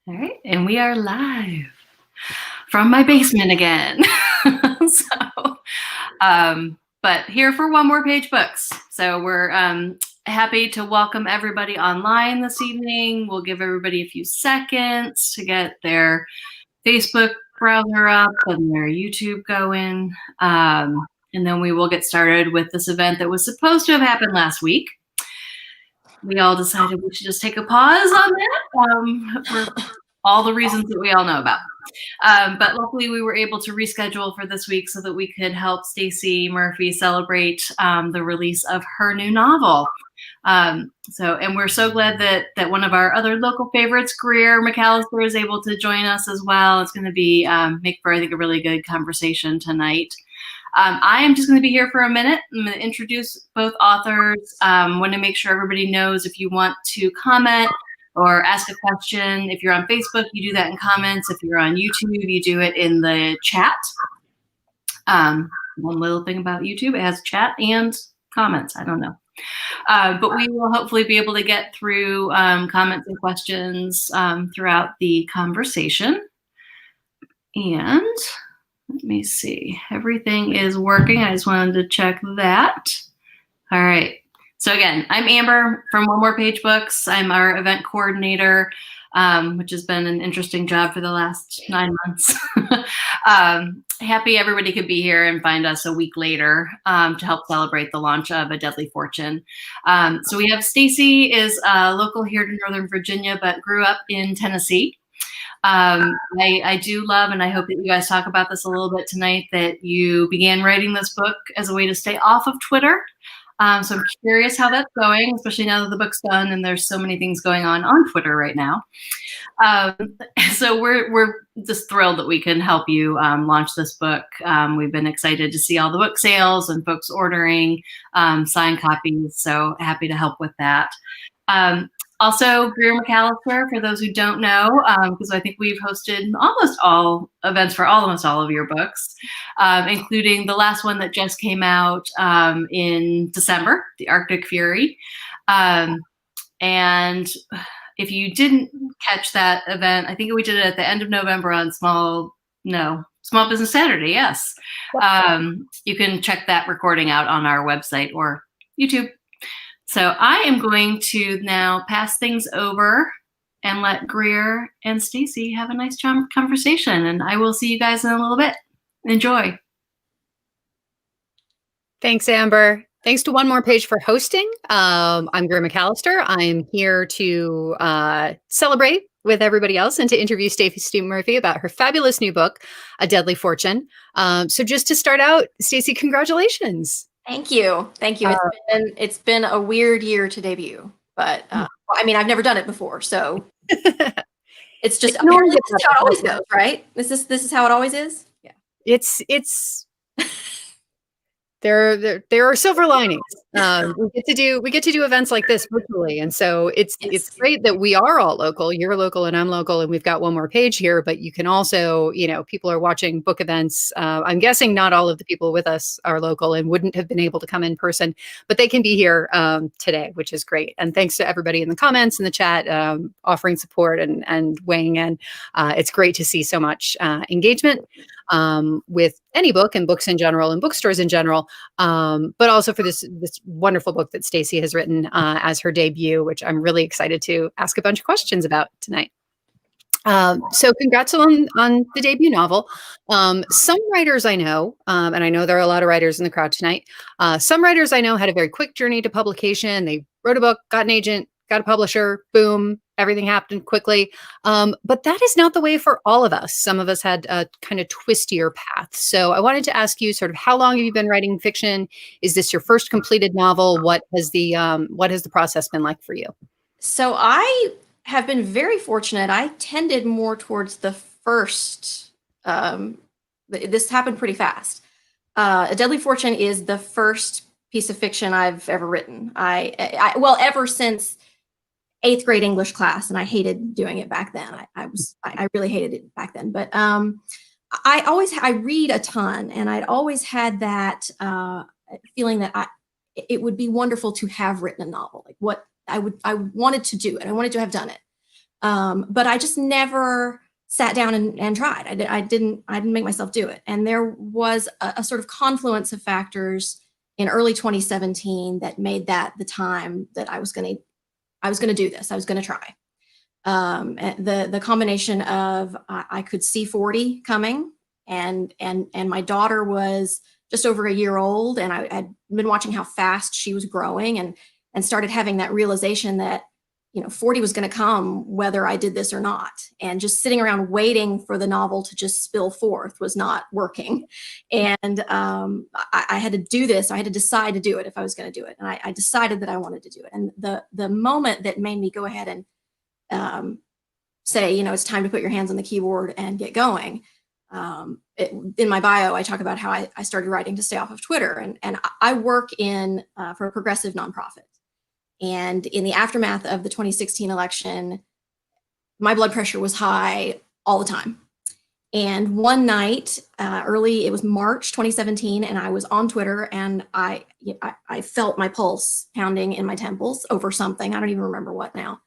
All right, and we are live from my basement again. But here for One More Page Books. So we're happy to welcome everybody online this evening. We'll give everybody a few seconds to get their Facebook browser up and their YouTube going. And then we will get started with this event that was supposed to have happened last week. We all decided we should just take a pause on that for all the reasons that we all know about. But luckily we were able to reschedule for this week so that we could help Stacie Murphy celebrate the release of her new novel. And we're so glad that one of our other local favorites, Greer McAllister, is able to join us as well. It's going to be make for, I think, a really good conversation tonight. I am just going to be here for a minute. I'm going to introduce both authors. Want to make sure everybody knows if you want to comment or ask a question. If you're on Facebook, you do that in comments. If you're on YouTube, you do it in the chat. One little thing about YouTube, it has chat and comments. I don't know. But we will hopefully be able to get through comments and questions throughout the conversation. And let me see. Everything is working. I just wanted to check that. All right. So again, I'm Amber from One More Page Books. I'm our event coordinator, which has been an interesting job for the last 9 months. Happy everybody could be here and find us a week later to help celebrate the launch of A Deadly Fortune. So we have Stacie is local here to Northern Virginia, but grew up in Tennessee. I do love, and I hope that you guys talk about this a little bit tonight, that you began writing this book as a way to stay off of Twitter. So I'm curious how that's going, especially now that the book's done and there's so many things going on Twitter right now. So we're just thrilled that we can help you launch this book. We've been excited to see all the book sales and folks ordering signed copies. So happy to help with that. Also, Greer McAllister, for those who don't know, because I think we've hosted almost all events for almost all of your books, including the last one that just came out in December, The Arctic Fury. And if you didn't catch that event, I think we did it at the end of November on Small Business Saturday, yes. You can check that recording out on our website or YouTube. So I am going to now pass things over and let Greer and Stacie have a nice conversation. And I will see you guys in a little bit. Enjoy. Thanks, Amber. Thanks to One More Page for hosting. I'm Greer McAllister. I'm here to celebrate with everybody else and to interview Stacie Murphy about her fabulous new book, A Deadly Fortune. So just to start out, Stacie, congratulations. Thank you. Thank you. It's been a weird year to debut, but I mean, I've never done it before, so it's just apparently this is how it always goes, right? This is how it always is. Yeah. It's there are silver linings. We get to do events like this virtually, and so it's great that we are all local. You're local and I'm local, and we've got One More Page here. But you can also, people are watching book events. I'm guessing not all of the people with us are local and wouldn't have been able to come in person, but they can be here today, which is great. And thanks to everybody in the comments and the chat offering support and weighing in. It's great to see so much engagement with any book and books in general and bookstores in general, but also for this wonderful book that Stacie has written as her debut, which I'm really excited to ask a bunch of questions about tonight. So congrats on the debut novel. Some writers I know, and I know there are a lot of writers in the crowd tonight, some writers I know had a very quick journey to publication. They wrote a book, got an agent, got a publisher, boom, everything happened quickly. But that is not the way for all of us. Some of us had a kind of twistier path. So I wanted to ask you sort of, how long have you been writing fiction? Is this your first completed novel? What has the process been like for you? So I have been very fortunate. I tended more towards the first. This happened pretty fast. A Deadly Fortune is the first piece of fiction I've ever written. Well, ever since 8th grade English class, and I hated doing it back then. I really hated it back then. But I read a ton, and I'd always had that feeling that it would be wonderful to have written a novel, like what I wanted to do, and I wanted to have done it. But I just never sat down and tried. I didn't make myself do it. And there was a sort of confluence of factors in early 2017 that made that the time that I was going to do this. I was going to try. The combination of I could see 40 coming, and my daughter was just over a year old, and I had been watching how fast she was growing, and started having that realization that 40 was going to come whether I did this or not. And just sitting around waiting for the novel to just spill forth was not working. And I had to do this. I had to decide to do it if I was going to do it. And I decided that I wanted to do it. And the moment that made me go ahead and say, it's time to put your hands on the keyboard and get going. In my bio, I talk about how I started writing to stay off of Twitter. And I work for a progressive nonprofit. And in the aftermath of the 2016 election, my blood pressure was high all the time. And one night, it was March 2017, and I was on Twitter, and I felt my pulse pounding in my temples over something. I don't even remember what now.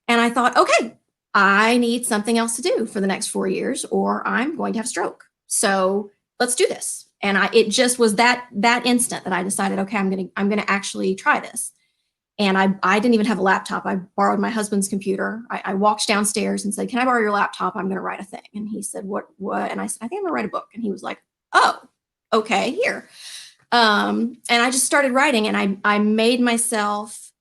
And I thought, okay, I need something else to do for the next 4 years, or I'm going to have a stroke. So let's do this. And it just was that instant that I decided, okay, I'm gonna actually try this. And I didn't even have a laptop. I borrowed my husband's computer. I walked downstairs and said, can I borrow your laptop? I'm going to write a thing. And he said, what? And I said, I think I'm going to write a book. And he was like, oh, okay, here. And I just started writing, and I made myself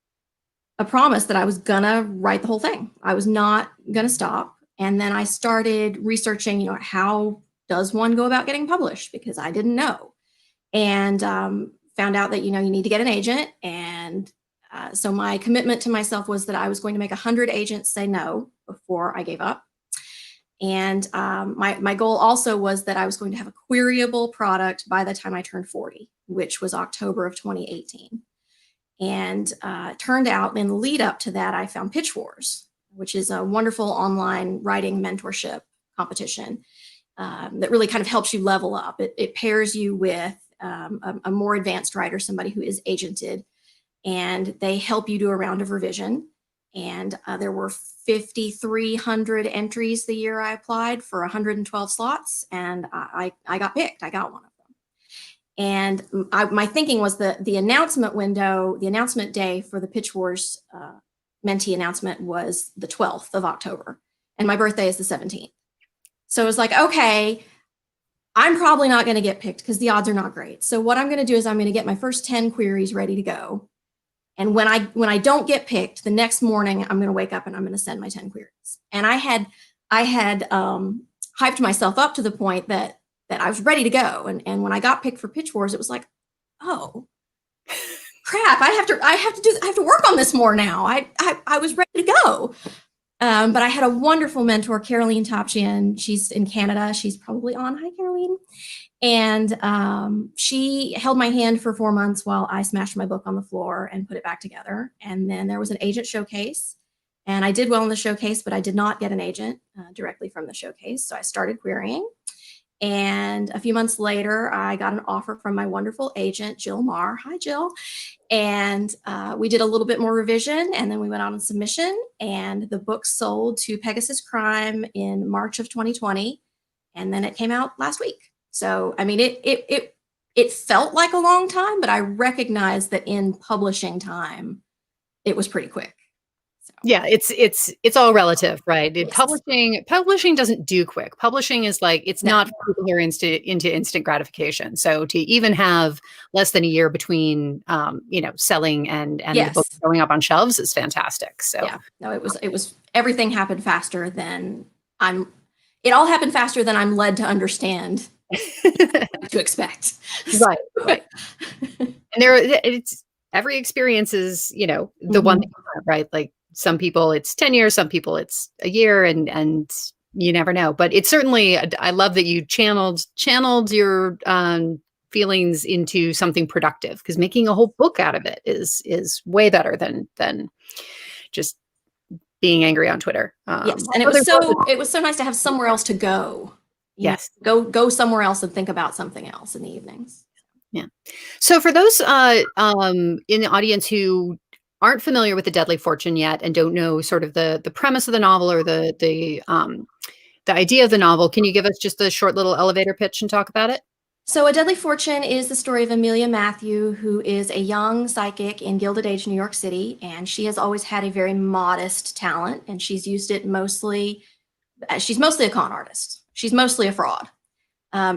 a promise that I was going to write the whole thing. I was not going to stop. And then I started researching, how does one go about getting published? Because I didn't know. And found out that, you need to get an agent. And so my commitment to myself was that I was going to make 100 agents say no before I gave up. And my goal also was that I was going to have a queryable product by the time I turned 40, which was October of 2018. And turned out in the lead up to that, I found Pitch Wars, which is a wonderful online writing mentorship competition that really kind of helps you level up. It pairs you with a more advanced writer, somebody who is agented, and they help you do a round of revision. And there were 5,300 entries the year I applied for 112 slots, and I got picked. I got one of them. And my thinking was that the announcement window, the announcement day for the Pitch Wars mentee announcement was the 12th of October, and my birthday is the 17th. So it was like, okay, I'm probably not going to get picked because the odds are not great. So what I'm going to do is I'm going to get my first 10 queries ready to go. And when I don't get picked, the next morning I'm going to wake up and I'm going to send my 10 queries. And I had hyped myself up to the point that I was ready to go. And when I got picked for Pitch Wars, it was like, oh crap! I have to work on this more now. I was ready to go. But I had a wonderful mentor, Caroline Topchian. She's in Canada. She's probably on. Hi, Caroline. And she held my hand for 4 months while I smashed my book on the floor and put it back together. And then there was an agent showcase, and I did well in the showcase, but I did not get an agent directly from the showcase. So I started querying. And a few months later, I got an offer from my wonderful agent, Jill Marr. Hi, Jill. And we did a little bit more revision, and then we went on submission, and the book sold to Pegasus Crime in March of 2020. And then it came out last week. So, I mean, it felt like a long time, but I recognized that in publishing time, it was pretty quick. So. Yeah, it's all relative, right? Yes. Publishing doesn't do quick. Publishing is like, it's not for people who are into instant gratification. So to even have less than a year between, selling and yes. the book going up on shelves is fantastic. So yeah, no, it was everything happened faster than it all happened faster than I'm led to understand. To expect. Right. And it's every experience is, the one thing, right? Like some people it's 10 years, some people it's a year, and you never know. But it's certainly, I love that you channeled your feelings into something productive, because making a whole book out of it is way better than just being angry on Twitter. Yes, and it was so nice to have somewhere else to go. Yes. Go somewhere else and think about something else in the evenings. Yeah. So for those in the audience who aren't familiar with The Deadly Fortune yet and don't know sort of the premise of the novel or the idea of the novel, can you give us just a short little elevator pitch and talk about it? So, A Deadly Fortune is the story of Amelia Matthew, who is a young psychic in Gilded Age, New York City, and she has always had a very modest talent, and she's used it mostly. She's mostly a con artist. She's mostly a fraud.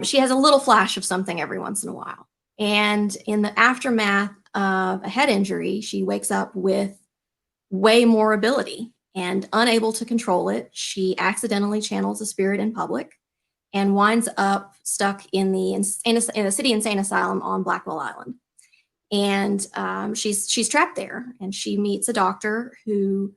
She has a little flash of something every once in a while. And in the aftermath of a head injury, she wakes up with way more ability and unable to control it. She accidentally channels a spirit in public and winds up stuck in the city insane asylum on Blackwell Island. And she's trapped there, and she meets a doctor who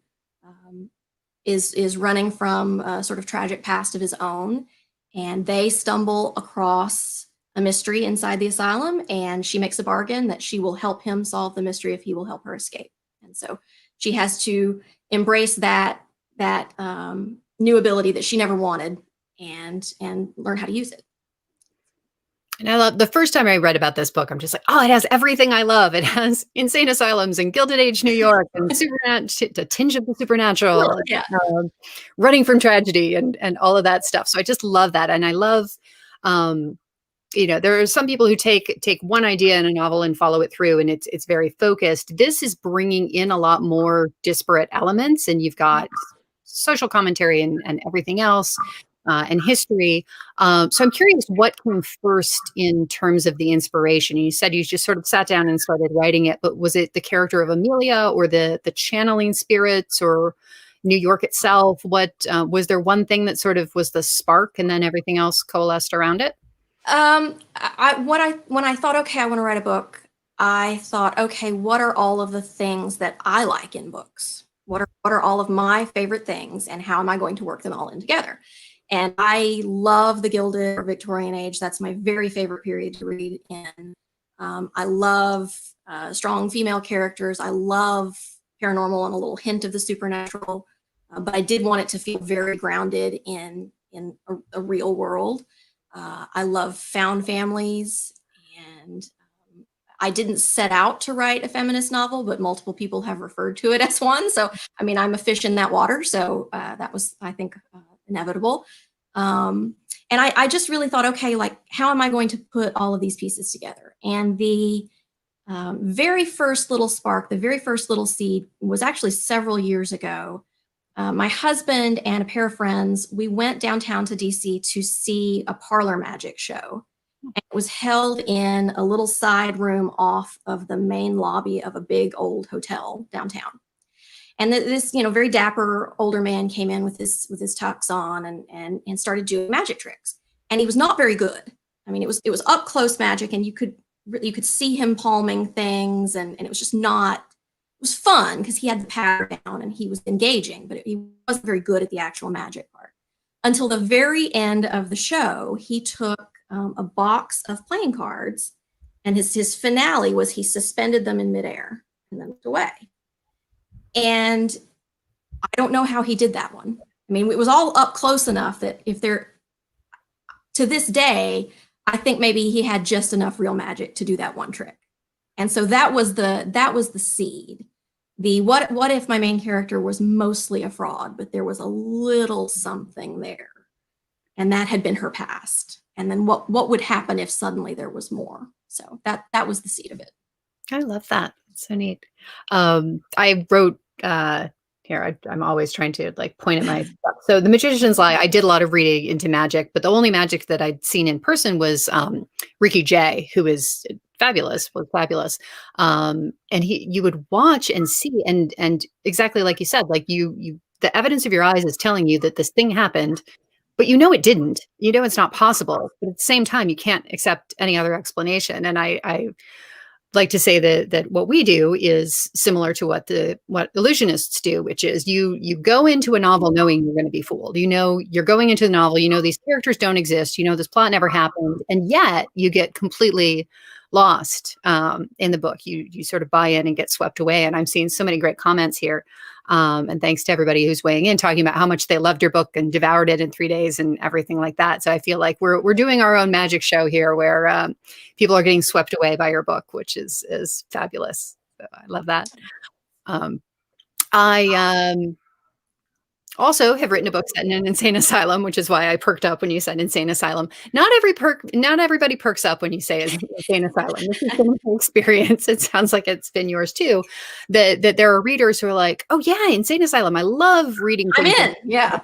is running from a sort of tragic past of his own, and they stumble across a mystery inside the asylum, and she makes a bargain that she will help him solve the mystery if he will help her escape. And so she has to embrace that new ability that she never wanted and learn how to use it. And I love the first time I read about this book, I'm just like, oh, it has everything I love. It has insane asylums and Gilded Age New York and a tinge of the supernatural, Yeah. Running from tragedy and all of that stuff. So I just love that. And I love, there are some people who take one idea in a novel and follow it through, and it's very focused. This is bringing in a lot more disparate elements, and you've got social commentary and everything else. And history. So I'm curious what came first in terms of the inspiration. You said you just sort of sat down and started writing it, but was it the character of Amelia or the channeling spirits or New York itself? What was there one thing that sort of was the spark and then everything else coalesced around it? When I thought, okay, I want to write a book, I thought, okay, what are all of the things that I like in books? What are all of my favorite things, and how am I going to work them all in together? And I love the Gilded or Victorian Age. That's my very favorite period to read in. I love strong female characters. I love paranormal and a little hint of the supernatural, but I did want it to feel very grounded in a real world. I love found families, and I didn't set out to write a feminist novel, but multiple people have referred to it as one. So, I mean, I'm a fish in that water. So that was, I think, inevitable. And I just really thought, okay, like, how am I going to put all of these pieces together? And the very first little spark, the very first little seed was actually several years ago. My husband and a pair of friends, we went downtown to DC to see a parlor magic show. And it was held in a little side room off of the main lobby of a big old hotel downtown. And this, very dapper older man came in with his tux on and started doing magic tricks. And he was not very good. I mean, it was up close magic, and you could see him palming things, and it was just not. It was fun because he had the pattern down and he was engaging, but he wasn't very good at the actual magic part. Until the very end of the show, he took a box of playing cards, and his finale was he suspended them in midair and then went away. And I don't know how he did that one. I mean, it was all up close enough that to this day, I think maybe he had just enough real magic to do that one trick. And so that was the seed. The what if my main character was mostly a fraud, but there was a little something there, and that had been her past. And then what would happen if suddenly there was more? So that was the seed of it. I love that. So neat. I wrote here. I'm always trying to point at my stuff. So The Magician's Lie, I did a lot of reading into magic, but the only magic that I'd seen in person was Ricky Jay, who is fabulous. And you would watch and see, and exactly like you said, the evidence of your eyes is telling you that this thing happened, but it didn't. It's not possible. But at the same time, you can't accept any other explanation. And I like to say that what we do is similar to what illusionists do, which is you go into a novel knowing you're going to be fooled. You're going into the novel, these characters don't exist, this plot never happened, and yet you get completely lost in the book. You sort of buy in and get swept away. And I'm seeing so many great comments here. And thanks to everybody who's weighing in, talking about how much they loved your book and devoured it in 3 days and everything like that. So I feel like we're doing our own magic show here where people are getting swept away by your book, which is fabulous. So I love that. I also have written a book set in an insane asylum, which is why I perked up when you said insane asylum. Not everybody perks up when you say insane asylum. This has been my experience. It sounds like it's been yours too. That there are readers who are like, oh yeah, insane asylum. I love reading. I'm in. Yeah.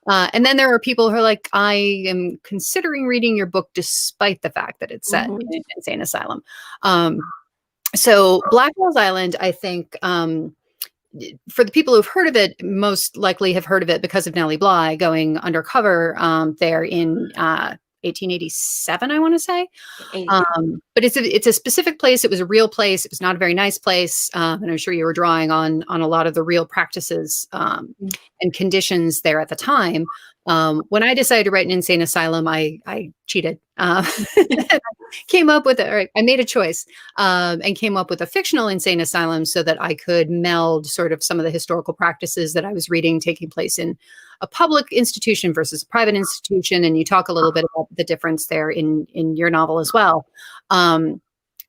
And then there are people who are like, I am considering reading your book despite the fact that it's set in an insane asylum. So Blackwell's Island, I think, for the people who've heard of it, most likely have heard of it because of Nellie Bly going undercover there in 1887, I want to say. But it's a specific place. It was a real place. It was not a very nice place. And I'm sure you were drawing on a lot of the real practices and conditions there at the time. When I decided to write an insane asylum, I cheated. Came up with I made a choice and came up with a fictional insane asylum so that I could meld sort of some of the historical practices that I was reading taking place in a public institution versus a private institution. And you talk a little bit about the difference there in your novel as well.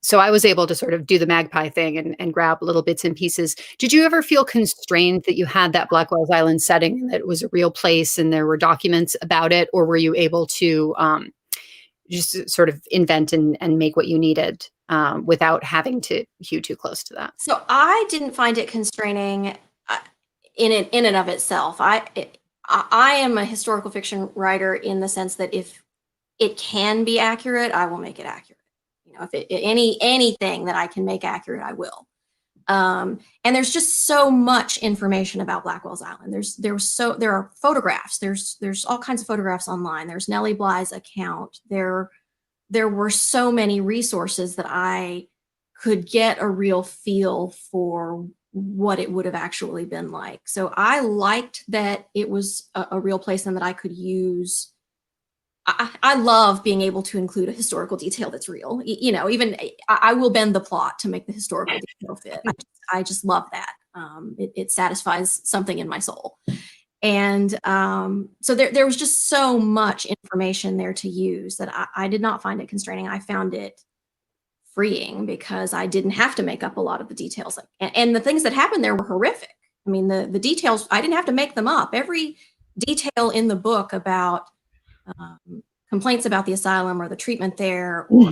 So I was able to sort of do the magpie thing and grab little bits and pieces. Did you ever feel constrained that you had that Blackwell's Island setting, that it was a real place and there were documents about it? Or were you able to just sort of invent and make what you needed without having to hew too close to that? So I didn't find it constraining in and of itself. I am a historical fiction writer in the sense that if it can be accurate, I will make it accurate. You know, if anything that I can make accurate, I will. And there's just so much information about Blackwell's Island. There are photographs. There's all kinds of photographs online. There's Nellie Bly's account. There were so many resources that I could get a real feel for what it would have actually been like. So I liked that it was a real place and that I could use. I love being able to include a historical detail that's real. You know, even I will bend the plot to make the historical detail fit. I just love that. It satisfies something in my soul. And so there was just so much information there to use that I did not find it constraining. I found it freeing because I didn't have to make up a lot of the details. And the things that happened there were horrific. I mean, the details, I didn't have to make them up. Every detail in the book about complaints about the asylum or the treatment there, or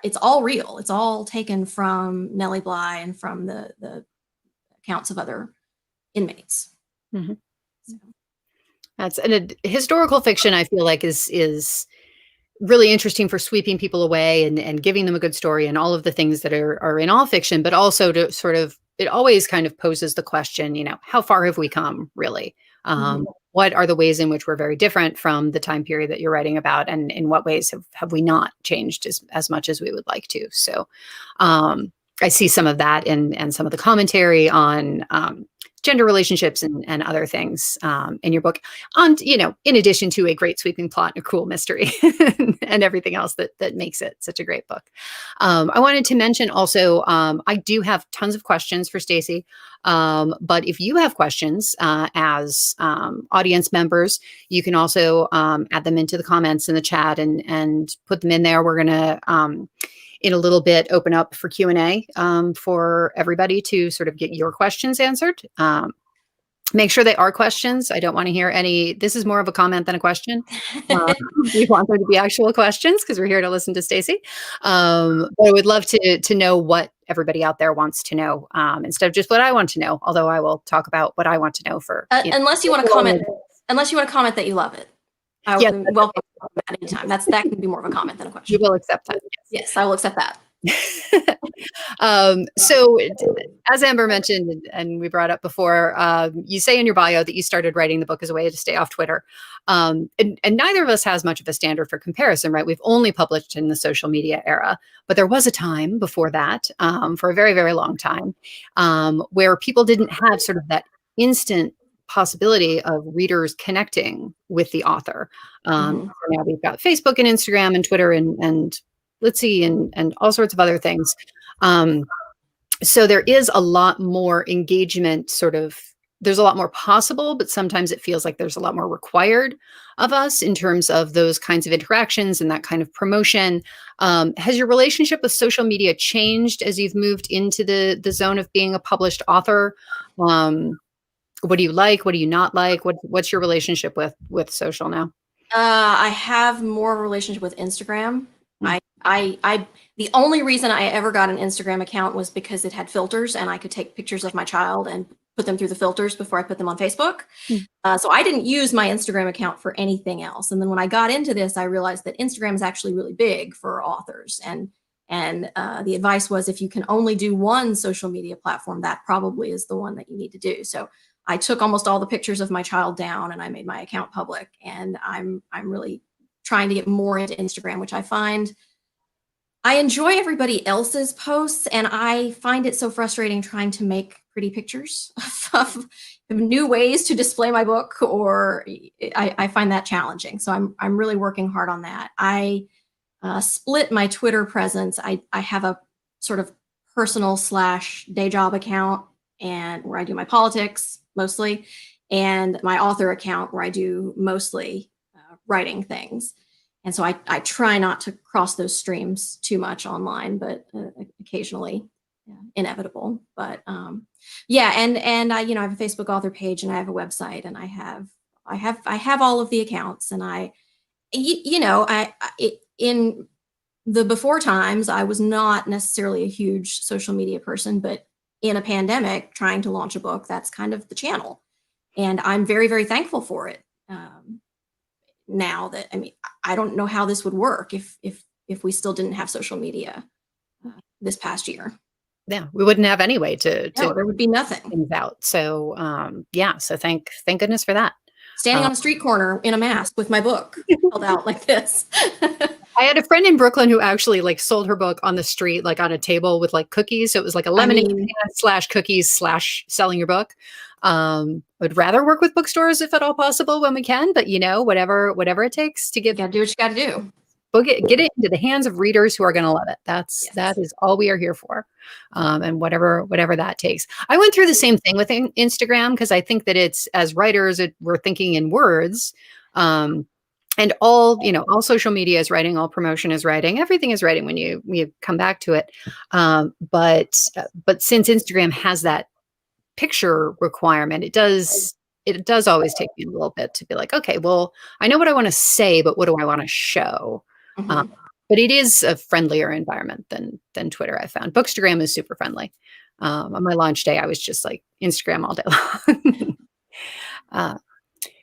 it's all real. It's all taken from Nellie Bly and from the accounts of other inmates. Mm-hmm. So. And a historical fiction, I feel like is really interesting for sweeping people away and giving them a good story and all of the things that are in all fiction, but also to sort of, it always kind of poses the question, you know, how far have we come really? What are the ways in which we're very different from the time period that you're writing about? And in what ways have we not changed as much as we would like to? So I see some of that in some of the commentary on gender relationships and other things in your book. And, you know, in addition to a great sweeping plot and a cool mystery and everything else that makes it such a great book. I wanted to mention also, I do have tons of questions for Stacie. But if you have questions as audience members, you can also add them into the comments in the chat and put them in there. We're going to, in a little bit, open up for Q&A for everybody to sort of get your questions answered. Make sure they are questions. I don't want to hear any, this is more of a comment than a question. We want there to be actual questions because we're here to listen to Stacie. But I would love to know what everybody out there wants to know instead of just what I want to know, although I will talk about what I want to know for. Unless you want to comment that you love it. I will welcome that anytime. That can be more of a comment than a question. You will accept that. Yes, I will accept that. So as Amber mentioned, and we brought up before, you say in your bio that you started writing the book as a way to stay off Twitter. And neither of us has much of a standard for comparison, right? We've only published in the social media era, but there was a time before that, for a very, very long time, where people didn't have sort of that instant possibility of readers connecting with the author. So now we've got Facebook and Instagram and Twitter and Litzy and all sorts of other things. So there is a lot more engagement sort of there's a lot more possible, but sometimes it feels like there's a lot more required of us in terms of those kinds of interactions and that kind of promotion. Has your relationship with social media changed as you've moved into the zone of being a published author? What do you like? What do you not like? What's your relationship with social now? I have more of a relationship with Instagram. Mm. The only reason I ever got an Instagram account was because it had filters and I could take pictures of my child and put them through the filters before I put them on Facebook. Mm. So I didn't use my Instagram account for anything else. And then when I got into this, I realized that Instagram is actually really big for authors. And the advice was, if you can only do one social media platform, that probably is the one that you need to do. So I took almost all the pictures of my child down and I made my account public. And I'm really trying to get more into Instagram, which I find I enjoy everybody else's posts, and I find it so frustrating trying to make pretty pictures of new ways to display my book, or I find that challenging. So I'm really working hard on that. I split my Twitter presence. I have a sort of personal / day job account, and where I do my politics mostly, and my author account where I do mostly writing things. And so I try not to cross those streams too much online, but occasionally, inevitable. But yeah, and I have a Facebook author page, and I have a website, and I have all of the accounts, and in the before times, I was not necessarily a huge social media person, but in a pandemic, trying to launch a book, that's kind of the channel, and I'm very, very thankful for it. Now that, I don't know how this would work if we still didn't have social media this past year. Yeah, we wouldn't have any way to there would be nothing. Things out. So yeah, so thank goodness for that. Standing on a street corner in a mask with my book held out like this. I had a friend in Brooklyn who actually sold her book on the street, on a table with cookies. So it was like a lemonade stand / cookies / selling your book. Would rather work with bookstores if at all possible when we can, but whatever it takes to get, you gotta do what you gotta do. Get it into the hands of readers who are going to love it. That is all we are here for. And whatever that takes. I went through the same thing with Instagram, because I think that it's, as writers, we're thinking in words. And all social media is writing, all promotion is writing, everything is writing when you come back to it. But since Instagram has that picture requirement, it does always take me a little bit to be like, okay, well, I know what I want to say, but what do I want to show? Mm-hmm. But it is a friendlier environment than Twitter, I found. Bookstagram is super friendly. On my launch day, I was just Instagram all day long.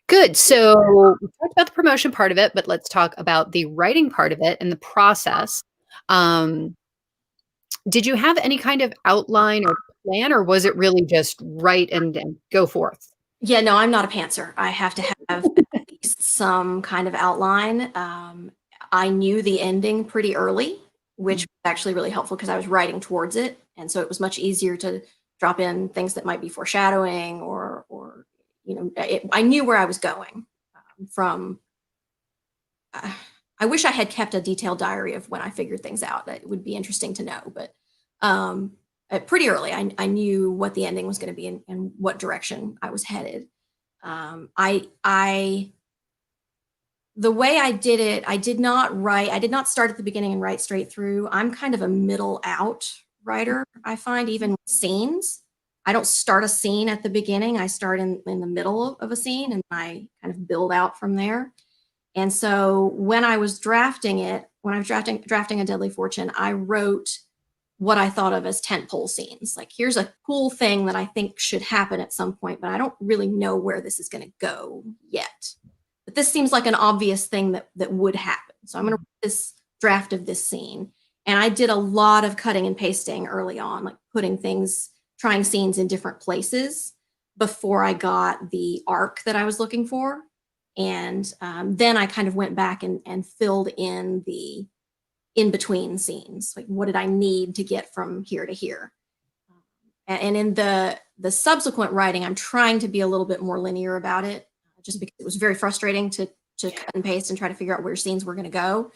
Good. So we talked about the promotion part of it, but let's talk about the writing part of it and the process. Did you have any kind of outline or plan, or was it really just write and go forth? Yeah, no, I'm not a pantser. I have to have at least some kind of outline. I knew the ending pretty early, which was actually really helpful because I was writing towards it. And so it was much easier to drop in things that might be foreshadowing or I knew where I was going from. I wish I had kept a detailed diary of when I figured things out. It would be interesting to know, but pretty early, I knew what the ending was going to be and what direction I was headed. The way I did it, I did not start at the beginning and write straight through. I'm kind of a middle out writer, I find, even with scenes. I don't start a scene at the beginning. I start in the middle of a scene and I kind of build out from there. And so when I was drafting A Deadly Fortune, I wrote what I thought of as tentpole scenes. Here's a cool thing that I think should happen at some point, but I don't really know where this is going to go yet. But this seems like an obvious thing that would happen. So I'm going to write this draft of this scene. And I did a lot of cutting and pasting early on, trying scenes in different places before I got the arc that I was looking for. And then I kind of went back and filled in the in-between scenes. What did I need to get from here to here? And in the subsequent writing, I'm trying to be a little bit more linear about it, just because it was very frustrating to cut and paste and try to figure out where scenes were going to go.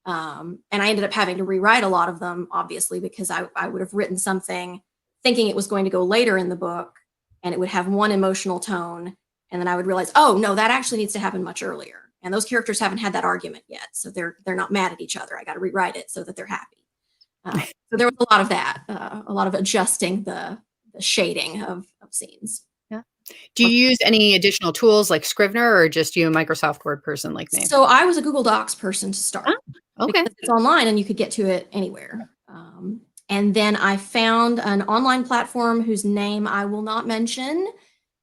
And I ended up having to rewrite a lot of them, obviously, because I would have written something thinking it was going to go later in the book. and it would have one emotional tone. And then I would realize, oh no, that actually needs to happen much earlier. And those characters haven't had that argument yet. So they're not mad at each other. I got to rewrite it so that they're happy. So there was a lot of that, a lot of adjusting the shading of scenes. Yeah. Do you use any additional tools like Scrivener, or just you a Microsoft Word person like me? So I was a Google Docs person to start. Oh, okay. Because it's online and you could get to it anywhere. And then I found an online platform whose name I will not mention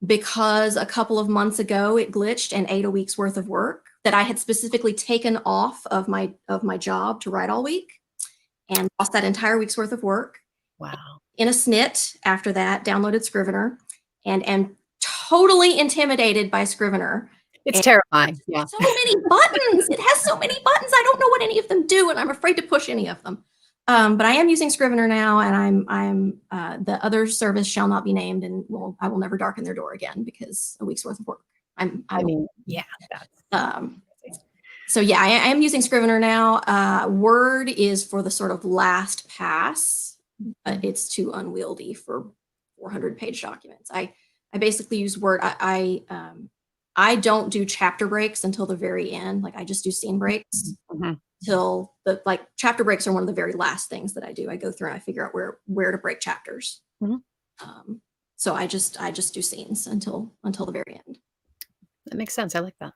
because a couple of months ago it glitched and ate a week's worth of work that I had specifically taken off of my job to write all week, and lost that entire week's worth of work. Wow. In a snit after that, downloaded Scrivener and am totally intimidated by Scrivener. It's terrifying. Yeah. So many buttons. It has so many buttons. I don't know what any of them do, and I'm afraid to push any of them. But I am using Scrivener now, and I'm the other service shall not be named, and I will never darken their door again because a week's worth of work. Yeah. So yeah, I am using Scrivener now. Word is for the sort of last pass, but it's too unwieldy for 400-page documents. I basically use Word. I don't do chapter breaks until the very end. Like I just do scene breaks till chapter breaks are one of the very last things that I do. I go through and I figure out where to break chapters. So I just do scenes until the very end. That makes sense. I like that.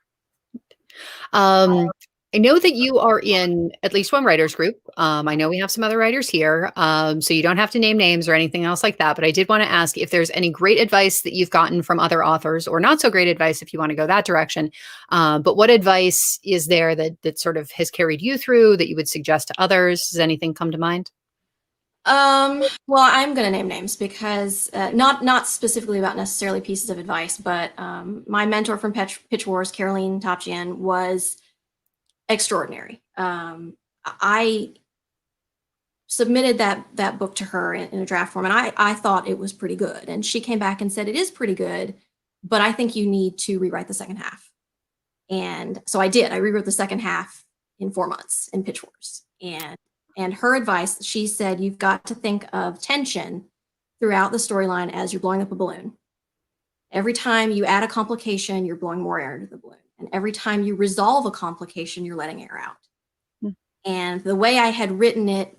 I know that you are in at least one writers group. I know we have some other writers here, so you don't have to name names or anything else like that. But I did want to ask if there's any great advice that you've gotten from other authors, or not so great advice if you want to go that direction. But what advice is there that sort of has carried you through that you would suggest to others? Does anything come to mind? Well, I'm going to name names because not specifically about necessarily pieces of advice, but my mentor from Pitch Wars, Caroline Topjian, was extraordinary. I submitted that book to her in a draft form, and I thought it was pretty good. And she came back and said, it is pretty good, but I think you need to rewrite the second half. And so I did. I rewrote the second half in 4 months in Pitch Wars. And her advice, she said, you've got to think of tension throughout the storyline as you're blowing up a balloon. Every time you add a complication, you're blowing more air into the balloon. And every time you resolve a complication, you're letting air out. And the way I had written it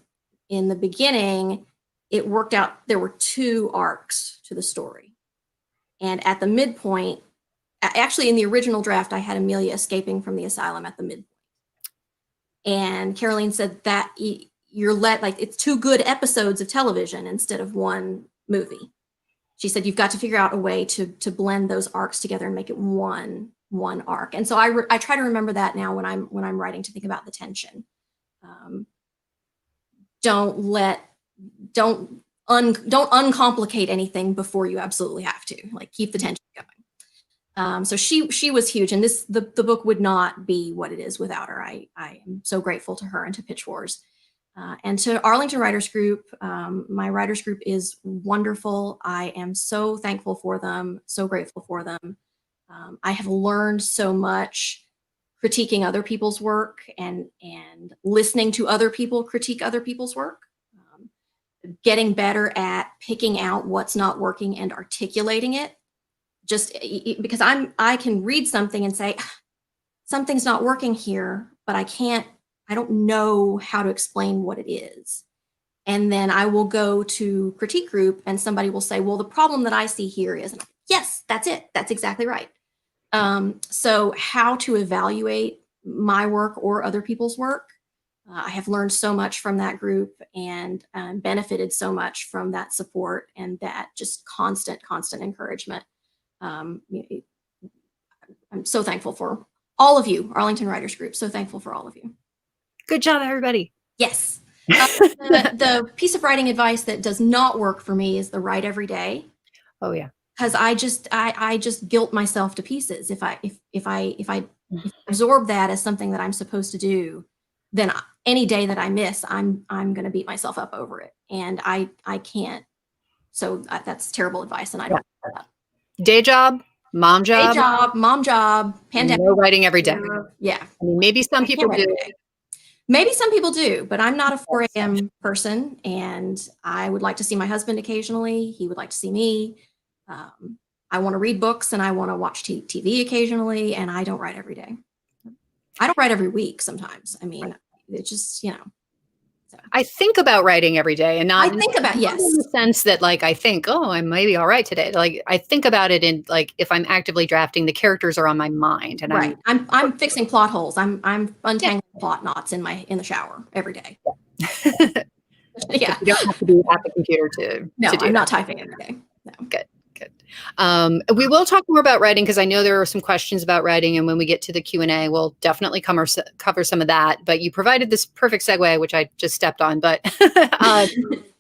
in the beginning, it worked out. There were 2 arcs to the story. And at the midpoint, actually in the original draft, I had Amelia escaping from the asylum at the midpoint. And Caroline said that it's 2 good episodes of television instead of 1 movie. She said, you've got to figure out a way to blend those arcs together and make it one arc. And so I try to remember that now when I'm writing, to think about the tension. Don't uncomplicate anything before you absolutely have to. Like, keep the tension going. So she was huge, and the book would not be what it is without her. I am so grateful to her and to Pitch Wars. And to Arlington Writers Group. My writers group is wonderful. I am so thankful for them, so grateful for them. I have learned so much critiquing other people's work and listening to other people critique other people's work, getting better at picking out what's not working and articulating it. Just because I can read something and say, something's not working here, but I don't know how to explain what it is. And then I will go to critique group and somebody will say, well, the problem that I see here is, yes, that's it. That's exactly right. So how to evaluate my work or other people's work. I have learned so much from that group and benefited so much from that support and that just constant encouragement. I'm so thankful for all of you, Arlington Writers Group. So thankful for all of you. Good job, everybody. Yes. The piece of writing advice that does not work for me is the write every day. Oh yeah. Because I just guilt myself to pieces. If I absorb that as something that I'm supposed to do, then any day that I miss, I'm going to beat myself up over it, and I can't. So that's terrible advice, and I don't. Day job, mom job, pandemic. No writing every day. Yeah. I mean, maybe some people do. Maybe some people do, but I'm not a 4 a.m. person, and I would like to see my husband occasionally. He would like to see me. I want to read books and I want to watch TV occasionally, and I don't write every day. I don't write every week sometimes. I mean, it just, So. I think about writing every day, and not I think about, yes, in the sense that like I think, oh, I might be all right today. Like I think about it in like if I'm actively drafting, the characters are on my mind, and right. I'm fixing plot holes. I'm untangling plot knots in the shower every day. Yeah. You don't have to be at the computer to do I'm not typing every day. No. Good. We will talk more about writing because I know there are some questions about writing, and when we get to the Q&A, we'll definitely cover some of that. But you provided this perfect segue, which I just stepped on. But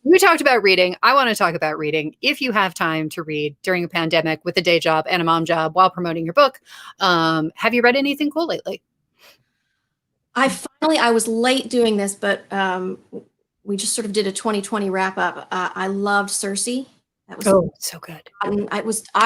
we talked about reading. I want to talk about reading. If you have time to read during a pandemic with a day job and a mom job while promoting your book, have you read anything cool lately? I was late doing this, but we just sort of did a 2020 wrap up. I loved Stacie. That was so good. I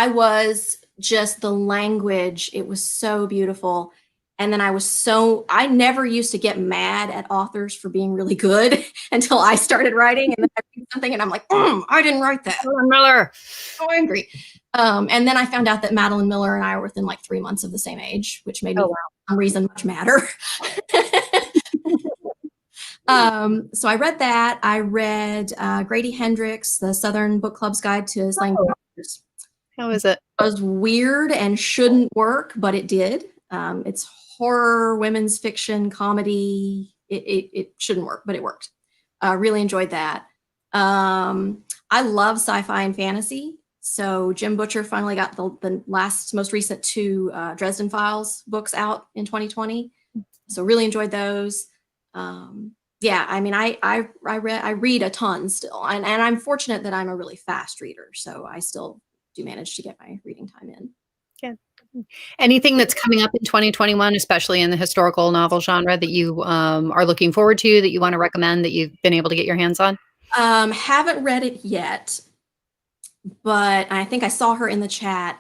was just the language. It was so beautiful. And then I never used to get mad at authors for being really good until I started writing. And then I read something and I'm like, I didn't write that. Madeline Miller. So angry. And then I found out that Madeline Miller and I were within like 3 months of the same age, which made me for some reason much madder. So I read that. I read Grady Hendrix, The Southern Book Club's Guide to Slang Characters. How is it? It was weird and shouldn't work, but it did. It's horror, women's fiction, comedy. It shouldn't work, but it worked. Really enjoyed that. I love sci-fi and fantasy. So Jim Butcher finally got the most recent 2 Dresden Files books out in 2020. So really enjoyed those. Yeah, I mean, I read a ton still, and I'm fortunate that I'm a really fast reader, so I still do manage to get my reading time in. Yeah. Anything that's coming up in 2021, especially in the historical novel genre, that you are looking forward to, that you want to recommend, that you've been able to get your hands on? Haven't read it yet, but I think I saw her in the chat.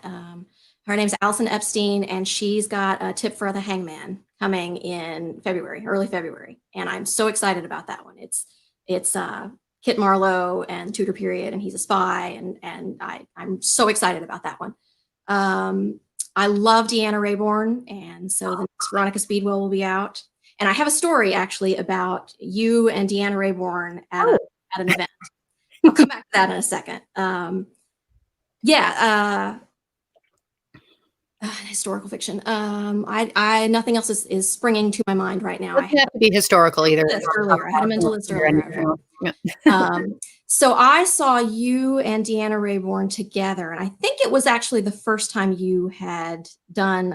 Her name's Allison Epstein, and she's got a Tip for the Hangman coming in early February, and I'm so excited about that one. It's Kit Marlowe and Tudor period, and he's a spy, and I'm so excited about that one. I love Deanna Raybourn, and so the next Veronica Speedwell will be out, and I have a story actually about you and Deanna Raybourn at an event. I'll come back to that in a second. Historical fiction. I nothing else is springing to my mind right now. It doesn't have to be historical either. Earlier, I had a mental list earlier. So I saw you and Deanna Raybourn together, and I think it was actually the first time you had done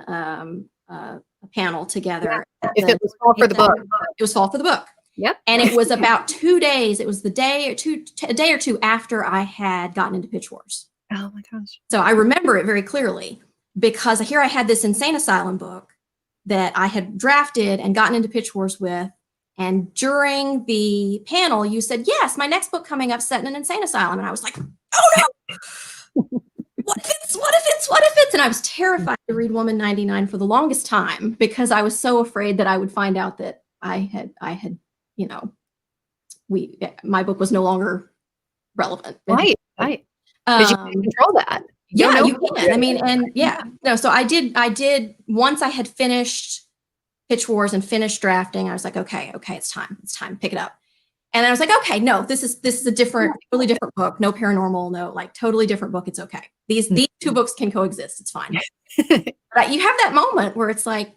a panel together. If it was Fall for the Book. It was Fall for the Book. Yep. And it was about 2 days. It was a day or two after I had gotten into Pitch Wars. Oh my gosh. So I remember it very clearly, because here I had this Insane Asylum book that I had drafted and gotten into Pitch Wars with. And during the panel, you said, yes, my next book coming up set in an insane asylum. And I was like, oh no, what if it's? And I was terrified to read Woman 99 for the longest time, because I was so afraid that I would find out that I had, my book was no longer relevant. Right. Because you can control that. You can. I mean, so I did, once I had finished Pitch Wars and finished drafting, I was like, okay, it's time, pick it up. And I was like, okay, no, this is a totally different book, no paranormal, no, like totally different book. It's okay. These 2 books can coexist. It's fine. But you have that moment where it's like,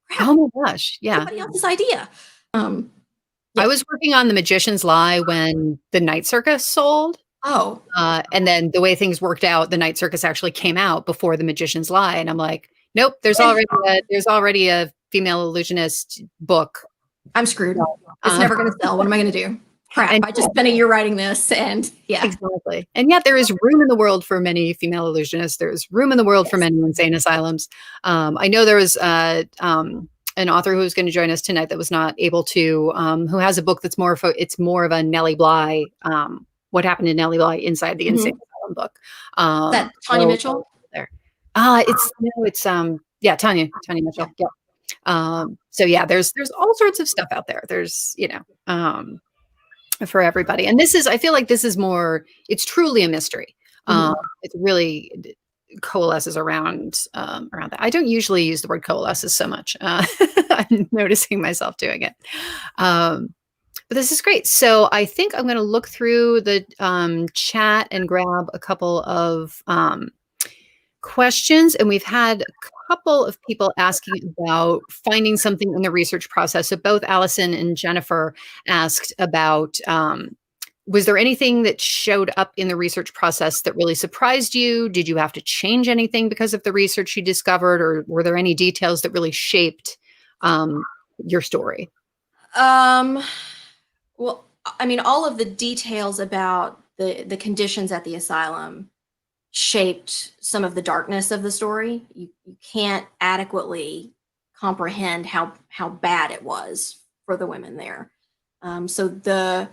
crap. Oh my gosh. Yeah. Somebody else's idea. I was working on The Magician's Lie when the Night Circus sold. Oh. And then the way things worked out, the Night Circus actually came out before The Magician's Lie. And I'm like, nope, there's already a female illusionist book. I'm screwed. It's never going to sell. What am I going to do? Crap. I just spent a year writing this, and Exactly. And yet there is room in the world for many female illusionists. There's room in the world for many insane asylums. I know there was an author who was going to join us tonight that was not able to, who has a book that's it's more of a Nellie Bly, what happened to Nellie Bly inside the insane asylum book. Is that Tanya Mitchell? There. It's Tanya Mitchell. Yeah. So yeah, there's all sorts of stuff out there. There's, for everybody. And I feel like this is more, it's truly a mystery. It really coalesces around that. I don't usually use the word coalesces so much. I'm noticing myself doing it. But this is great. So I think I'm going to look through the chat and grab a couple of questions. And we've had a couple of people asking about finding something in the research process. So both Allison and Jennifer asked about, was there anything that showed up in the research process that really surprised you? Did you have to change anything because of the research you discovered, or were there any details that really shaped your story? Well, I mean, all of the details about the conditions at the asylum shaped some of the darkness of the story. You can't adequately comprehend how bad it was for the women there. So the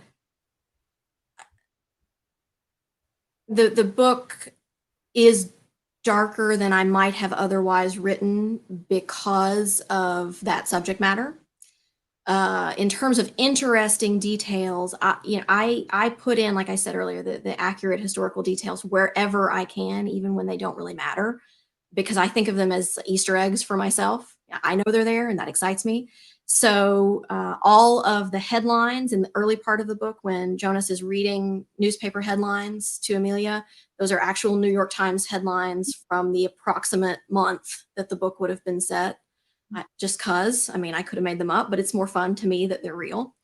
book is darker than I might have otherwise written because of that subject matter. In terms of interesting details, I put in, like I said earlier, the accurate historical details wherever I can, even when they don't really matter, because I think of them as Easter eggs for myself. I know they're there, and that excites me. So all of the headlines in the early part of the book, when Jonas is reading newspaper headlines to Amelia, those are actual New York Times headlines from the approximate month that the book would have been set. Just cause, I mean, I could have made them up, but it's more fun to me that they're real.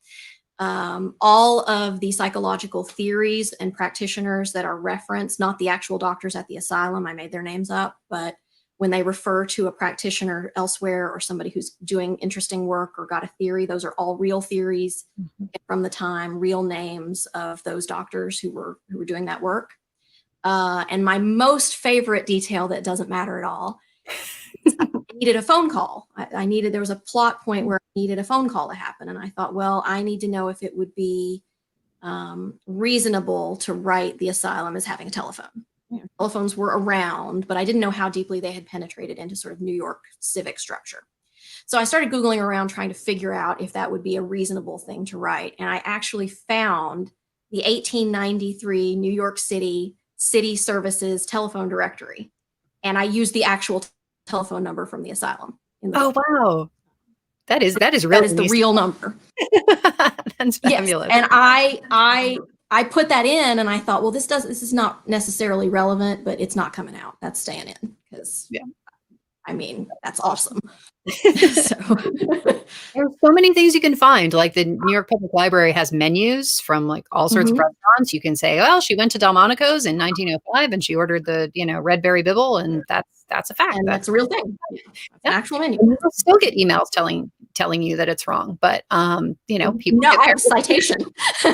All of the psychological theories and practitioners that are referenced, not the actual doctors at the asylum, I made their names up, but when they refer to a practitioner elsewhere or somebody who's doing interesting work or got a theory, those are all real theories from the time, real names of those doctors who were doing that work. And my most favorite detail that doesn't matter at all, I needed a phone call. There was a plot point where I needed a phone call to happen. And I thought, well, I need to know if it would be reasonable to write the asylum as having a telephone. Telephones were around, but I didn't know how deeply they had penetrated into sort of New York civic structure. So I started Googling around trying to figure out if that would be a reasonable thing to write. And I actually found the 1893 New York City Services telephone directory. And I used the actual telephone number from the asylum. Oh, wow. That is really that is the real number. That's fabulous. Yes. And I put that in, and I thought, well, this is not necessarily relevant, but it's not coming out. That's staying in because, I mean, that's awesome. So. There's so many things you can find. Like the New York Public Library has menus from like all sorts of restaurants. You can say, well, she went to Delmonico's in 1905 and she ordered the, Red Berry Bibble, and that's a fact. And that's a real thing. An actual menu. And you'll still get emails telling you that it's wrong, but people. No, I have a citation.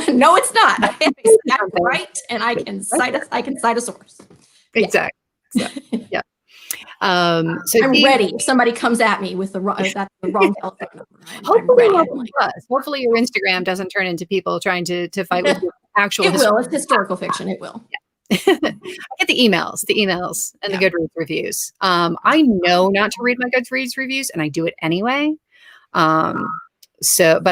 No, it's not. I have exact right, and I can cite a source. Exactly. Yeah. So I'm ready if somebody comes at me with the wrong telephone number. Hopefully your Instagram doesn't turn into people trying to fight with your actual. It will. It's historical fiction. It will. Yeah. I get the emails and the Goodreads reviews. I know not to read my Goodreads reviews, and I do it anyway. But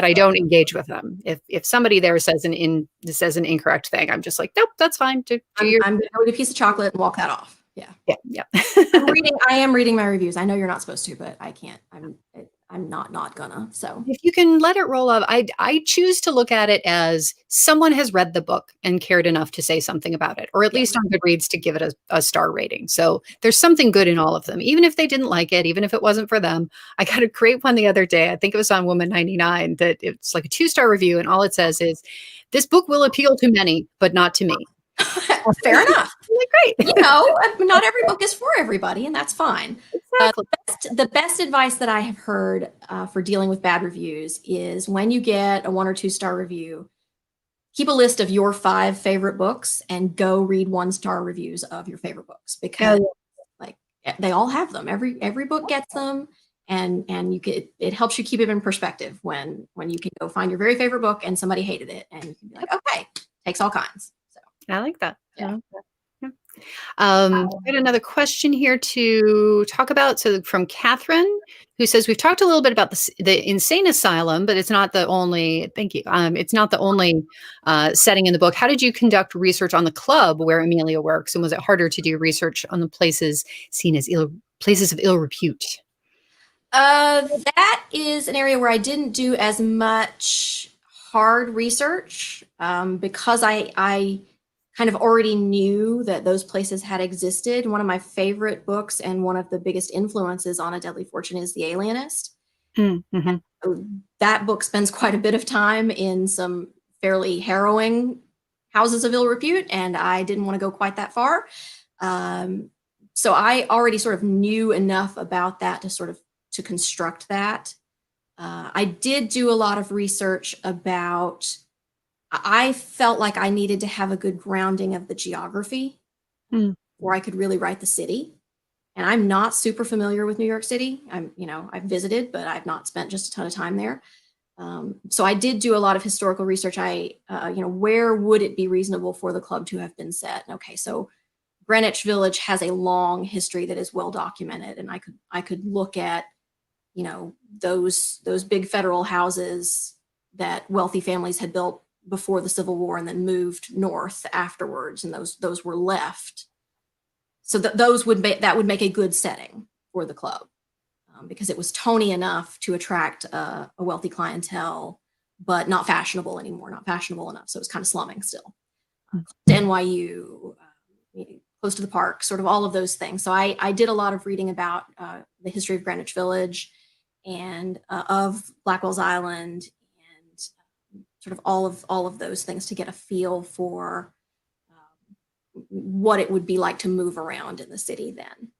I don't engage with them. If somebody there says an incorrect thing, I'm just like, nope, that's fine. I'm going to eat a piece of chocolate and walk that off. Yeah. I am reading my reviews. I know you're not supposed to, but I can't. I'm not gonna. So if you can let it roll up, I choose to look at it as someone has read the book and cared enough to say something about it, or at least on Goodreads to give it a star rating. So there's something good in all of them, even if they didn't like it, even if it wasn't for them. I got a great one the other day. I think it was on Woman 99 that it's like a 2-star review, and all it says is, "This book will appeal to many, but not to me." Fair enough. Great. Not every book is for everybody, and that's fine. Exactly. The best advice that I have heard for dealing with bad reviews is when you get a 1 or 2-star review, keep a list of your 5 favorite books and go read 1-star reviews of your favorite books, because they all have them. Every book gets them, and it helps you keep it in perspective when you can go find your very favorite book and somebody hated it, and you can be like, okay, takes all kinds. I like that. Yeah. I had another question here to talk about. So from Catherine, who says, we've talked a little bit about the insane asylum, but it's not the only, thank you. It's not the only setting in the book. How did you conduct research on the club where Amelia works? And was it harder to do research on the places seen as places of ill repute? That is an area where I didn't do as much hard research because I kind of already knew that those places had existed. One of my favorite books and one of the biggest influences on A Deadly Fortune is The Alienist. Mm-hmm. So that book spends quite a bit of time in some fairly harrowing houses of ill repute, and I didn't want to go quite that far. So I already sort of knew enough about that to construct that. I did do a lot of research about, I felt like I needed to have a good grounding of the geography where I could really write the city. And I'm not super familiar with New York City. I've visited, but I've not spent just a ton of time there. So I did do a lot of historical research. Where would it be reasonable for the club to have been set? Okay, so Greenwich Village has a long history that is well documented, and I could look at, those big federal houses that wealthy families had built before the Civil War and then moved north afterwards, and those were left. So that would make a good setting for the club because it was Tony enough to attract a wealthy clientele, but not fashionable anymore, not fashionable enough. So it was kind of slumming still. NYU, close to the park, sort of all of those things. So I did a lot of reading about the history of Greenwich Village and of Blackwell's Island and sort of all of those things to get a feel for what it would be like to move around in the city then.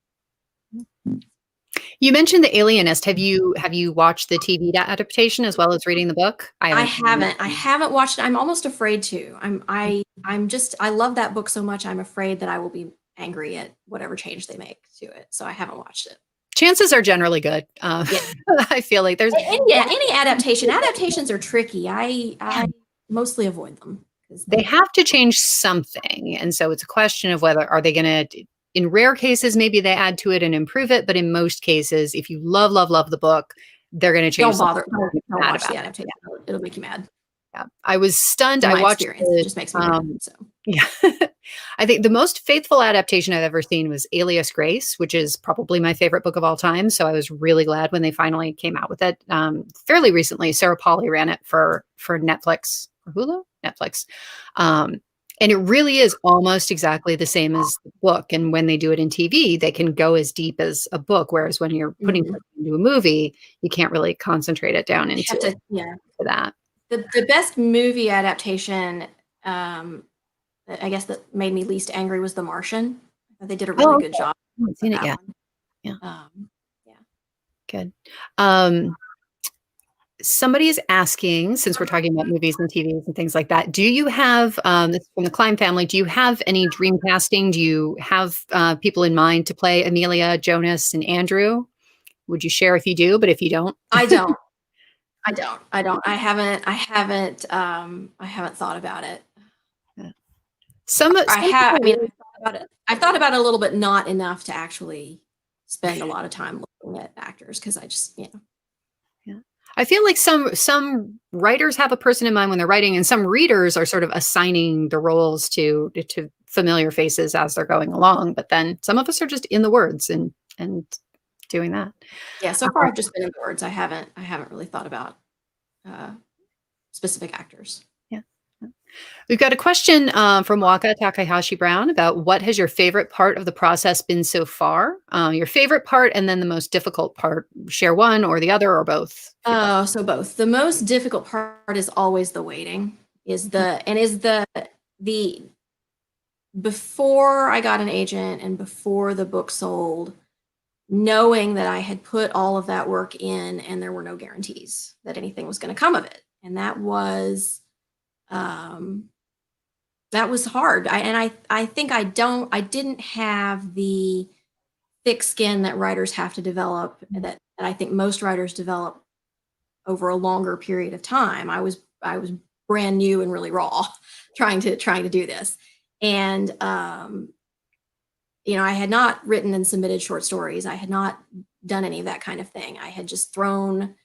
You mentioned The Alienist. Have you watched the TV adaptation as well as reading the book? I haven't watched it. I'm almost afraid to. I love that book so much. I'm afraid that I will be angry at whatever change they make to it. So I haven't watched it. Chances are generally good. I feel like there's any adaptation. Adaptations are tricky. I mostly avoid them. They have to change something. And so it's a question of whether are they going to, in rare cases, maybe they add to it and improve it. But in most cases, if you love the book, they're going to change. Don't bother. Don't watch the adaptation. It'll make you mad. Yeah. I was stunned. I watched it just makes me mad. So. Yeah. I think the most faithful adaptation I've ever seen was Alias Grace, which is probably my favorite book of all time. So I was really glad when they finally came out with it. Fairly recently, Sarah Polley ran it for Netflix or Hulu? Netflix. And it really is almost exactly the same as the book. And when they do it in TV, they can go as deep as a book. Whereas when you're putting it into a movie, you can't really concentrate it down into that. The best movie adaptation, I guess that made me least angry was The Martian. They did a really good job. I haven't seen it yet. Yeah. Good. Somebody is asking, since we're talking about movies and TVs and things like that, do you have, this is from the Klein family, do you have any dream casting? Do you have people in mind to play Amelia, Jonas, and Andrew? Would you share if you do, but if you don't? I don't. I haven't thought about it. I've thought about it a little bit, not enough to actually spend a lot of time looking at actors because I just, I feel like some writers have a person in mind when they're writing, and some readers are sort of assigning the roles to familiar faces as they're going along. But then some of us are just in the words and doing that. Yeah, so far I've just been in the words. I haven't really thought about specific actors. Yeah. We've got a question from Waka Takahashi Brown about what has your favorite part of the process been so far? Your favorite part and then the most difficult part. Share one or the other or both. So both. The most difficult part is always the waiting. Before I got an agent and before the book sold, knowing that I had put all of that work in and there were no guarantees that anything was going to come of it. And that was hard. I think I didn't have the thick skin that writers have to develop that I think most writers develop over a longer period of time. I was brand new and really raw trying to do this. And I had not written and submitted short stories. I had not done any of that kind of thing. I had just thrown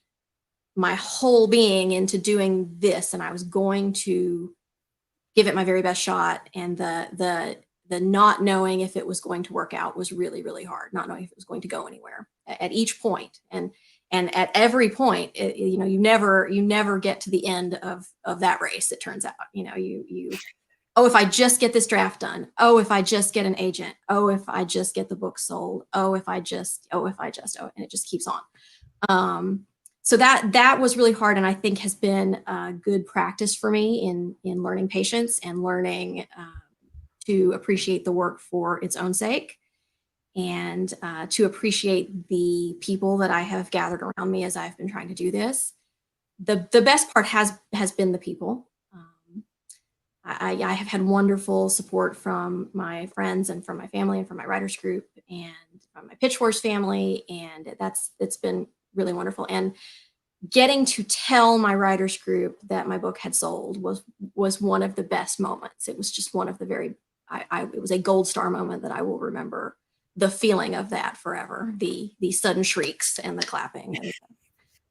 my whole being into doing this, and I was going to give it my very best shot. And the not knowing if it was going to work out was really, really hard. Not knowing if it was going to go anywhere at each point. And at every point, you never get to the end of that race. It turns out, oh, if I just get this draft done. Oh, if I just get an agent. Oh, if I just get the book sold. Oh, if I just, and it just keeps on. So that was really hard, and I think has been good practice for me in learning patience and learning to appreciate the work for its own sake, and to appreciate the people that I have gathered around me as I've been trying to do this. The best part has been the people. I have had wonderful support from my friends and from my family and from my writers group and from my Pitch Wars family, and it's been really wonderful. And getting to tell my writers group that my book had sold was one of the best moments. It was just one of the it was a gold star moment that I will remember. The feeling of that forever, the sudden shrieks and the clapping,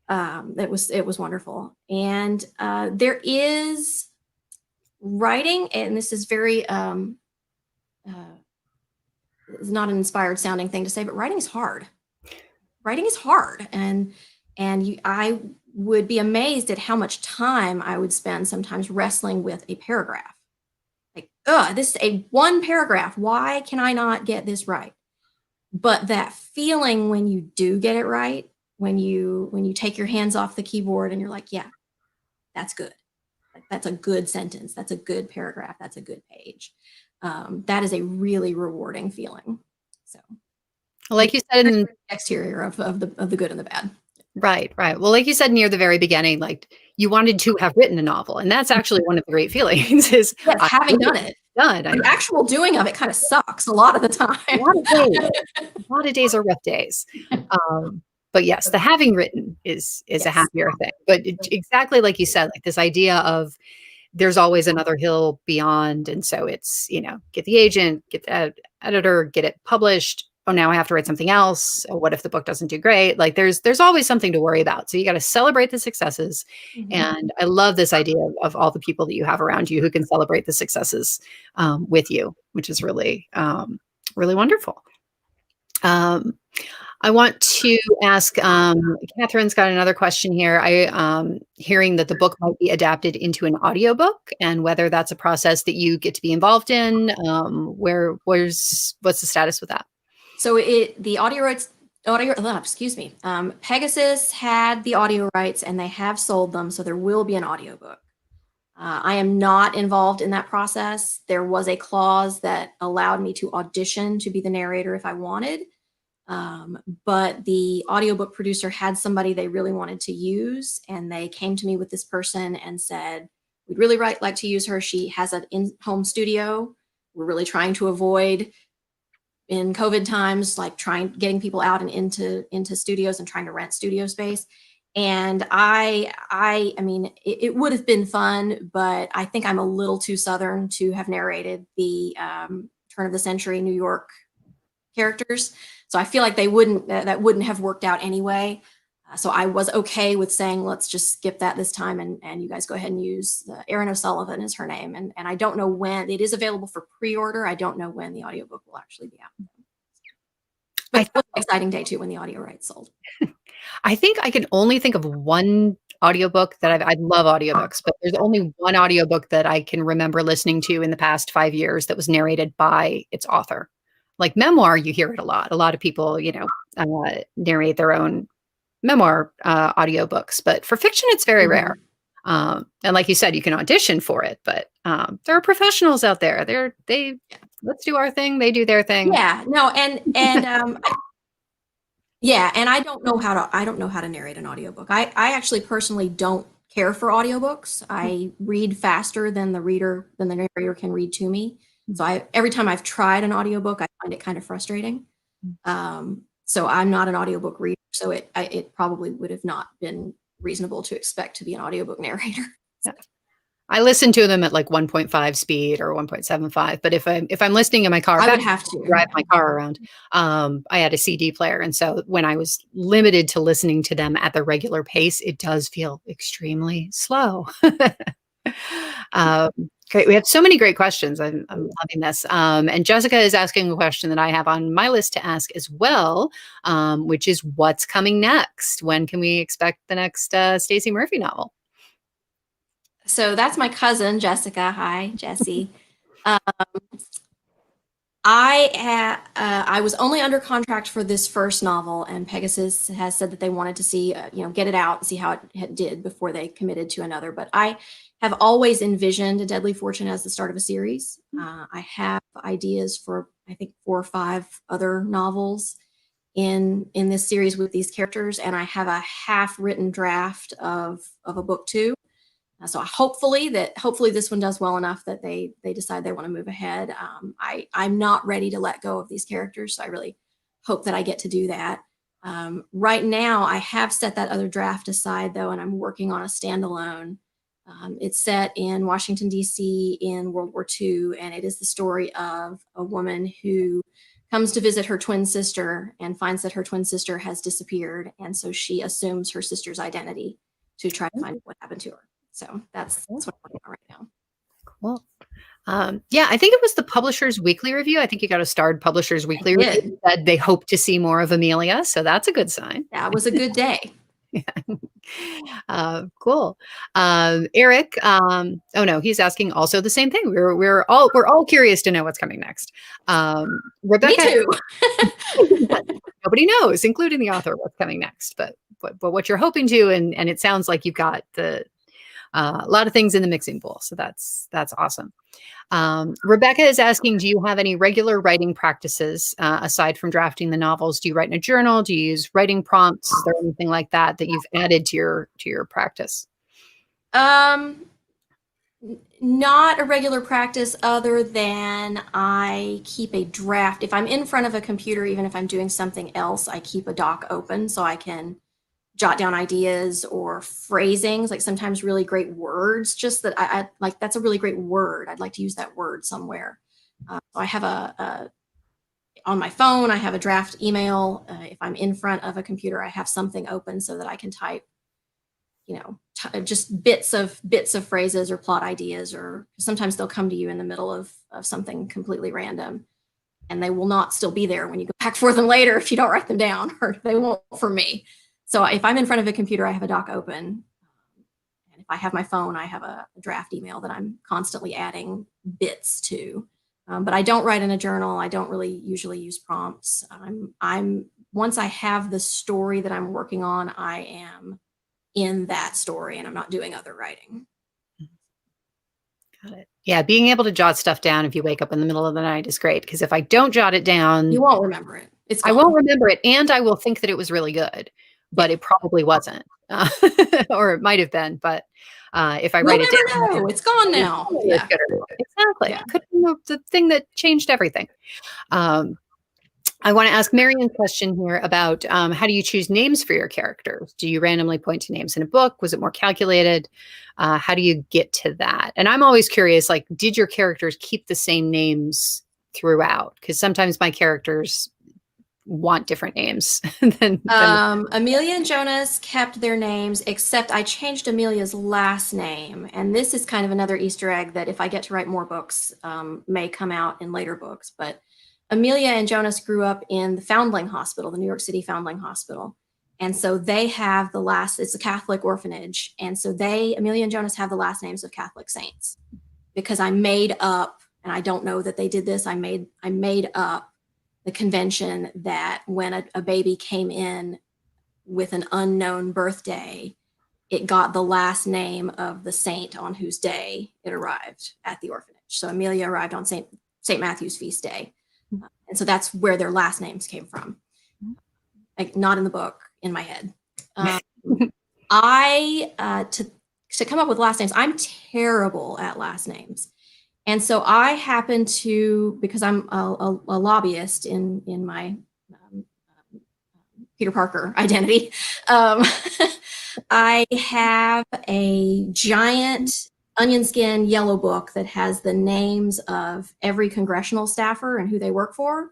and it was wonderful. And there is writing, and this is very it's not an inspired sounding thing to say, but writing is hard. Writing is hard, and I would be amazed at how much time I would spend sometimes wrestling with a paragraph. Like, this is one paragraph. Why can I not get this right? But that feeling when you do get it right, when you take your hands off the keyboard and you're like, yeah, that's good. Like, that's a good sentence. That's a good paragraph. That's a good page. That is a really rewarding feeling. So, like you said, in exterior of the good and the bad. Right. Well, like you said near the very beginning, like you wanted to have written a novel, and that's actually one of the great feelings is having done it. The actual doing of it kind of sucks a lot of the time. A lot of days are rough days. But yes, the having written is a happier thing. But exactly like you said, like this idea of there's always another hill beyond. And so it's, get the agent, get the editor, get it published. Oh, now I have to write something else. Oh, what if the book doesn't do great? Like there's always something to worry about. So you got to celebrate the successes. Mm-hmm. And I love this idea of all the people that you have around you who can celebrate the successes with you, which is really, really wonderful. I want to ask, Catherine's got another question here. Hearing that the book might be adapted into an audiobook, and whether that's a process that you get to be involved in. What's the status with that? So the audio rights, Pegasus had the audio rights and they have sold them. So there will be an audiobook. I am not involved in that process. There was a clause that allowed me to audition to be the narrator if I wanted. But the audiobook producer had somebody they really wanted to use, and they came to me with this person and said, we'd really like to use her. She has an in-home studio. We're really trying to avoid, in COVID times, like getting people out and into studios and trying to rent studio space. And I mean, it would have been fun, but I think I'm a little too Southern to have narrated the turn of the century New York characters. So I feel like that wouldn't have worked out anyway. So I was okay with saying, let's just skip that this time, and you guys go ahead and use Erin O'Sullivan is her name. And I don't know when it is available for pre-order. I don't know when the audiobook will actually be out. But it's an exciting day too when the audio rights sold. I think I can only think of one audiobook that I love audiobooks, but there's only one audiobook that I can remember listening to in the past 5 years that was narrated by its author. Like memoir, you hear it a lot. A lot of people, narrate their own memoir audiobooks, but for fiction, it's very rare. And like you said, you can audition for it, but there are professionals out there. Let's do our thing. They do their thing. Yeah, no. Yeah. And I don't know how to narrate an audiobook. I actually personally don't care for audiobooks. I read faster than the narrator can read to me. So every time I've tried an audiobook, I find it kind of frustrating. So I'm not an audiobook reader. So it probably would have not been reasonable to expect to be an audiobook narrator. Yeah. I listen to them at like 1.5 speed or 1.75. But if I'm listening in my car, I would have to drive my car around. I had a CD player, and so when I was limited to listening to them at the regular pace, it does feel extremely slow. Great. We have so many great questions. I'm loving this. And Jessica is asking a question that I have on my list to ask as well, which is what's coming next? When can we expect the next Stacie Murphy novel? So that's my cousin, Jessica. Hi, Jessie. I was only under contract for this first novel, and Pegasus has said that they wanted to see, get it out and see how it did before they committed to another. But I have always envisioned A Deadly Fortune as the start of a series. I have ideas for, I think, 4 or 5 other novels in this series with these characters, and I have a half-written draft of a book 2. So hopefully this one does well enough that they decide they want to move ahead. I'm not ready to let go of these characters, so I really hope that I get to do that. Right now, I have set that other draft aside, though, and I'm working on a standalone. It's set in Washington, D.C. in World War II, and it is the story of a woman who comes to visit her twin sister and finds that her twin sister has disappeared, and so she assumes her sister's identity to try to find what happened to her. So that's what I'm working on right now. Cool. Yeah, I think it was the Publishers Weekly review. I think you got a starred Publishers Weekly review that they hope to see more of Amelia. So that's a good sign. That was a good day. Cool. Eric, oh no, he's asking also the same thing. We're all curious to know what's coming next. Rebecca, me too. Nobody knows, including the author, what's coming next. But what you're hoping to, and it sounds like you've got a lot of things in the mixing bowl. So that's awesome. Rebecca is asking, do you have any regular writing practices aside from drafting the novels? Do you write in a journal? Do you use writing prompts? Is there anything like that you've added to your practice? Not a regular practice other than I keep a draft. If I'm in front of a computer, even if I'm doing something else, I keep a doc open so I can jot down ideas or phrasings, like sometimes really great words, just that I like, that's a really great word. I'd like to use that word somewhere. So I have on my phone, I have a draft email. If I'm in front of a computer, I have something open so that I can type, just bits of phrases or plot ideas, or sometimes they'll come to you in the middle of something completely random, and they will not still be there when you go back for them later if you don't write them down, or they won't for me. So if I'm in front of a computer, I have a doc open. And if I have my phone, I have a draft email that I'm constantly adding bits to. But I don't write in a journal. I don't really usually use prompts. Once I have the story that I'm working on, I am in that story and I'm not doing other writing. Got it. Yeah, being able to jot stuff down if you wake up in the middle of the night is great, because if I don't jot it down, you won't remember it. I won't remember it, and I will think that it was really good. But it probably wasn't, or it might have been. But if I write it down, it's gone now. Yeah, exactly. Yeah. It could be the thing that changed everything. I want to ask Marian's question here about how do you choose names for your characters? Do you randomly point to names in a book? Was it more calculated? How do you get to that? And I'm always curious, like, did your characters keep the same names throughout? Because sometimes my characters want different names than Amelia and Jonas kept their names, except I changed Amelia's last name, and this is kind of another Easter egg that if I get to write more books may come out in later books. But Amelia and Jonas grew up in the Foundling Hospital, the New York City Foundling Hospital, and so they have it's a Catholic orphanage, and so Amelia and Jonas have the last names of Catholic saints, because I made up, and I don't know that they did this, I made up the convention that when a baby came in with an unknown birthday, it got the last name of the saint on whose day it arrived at the orphanage. So Amelia arrived on St. Matthew's feast day. And so that's where their last names came from. Like, not in the book, in my head. To come up with last names, I'm terrible at last names. And so I happen to, because I'm a lobbyist in my Peter Parker identity, I have a giant onion skin yellow book that has the names of every congressional staffer and who they work for.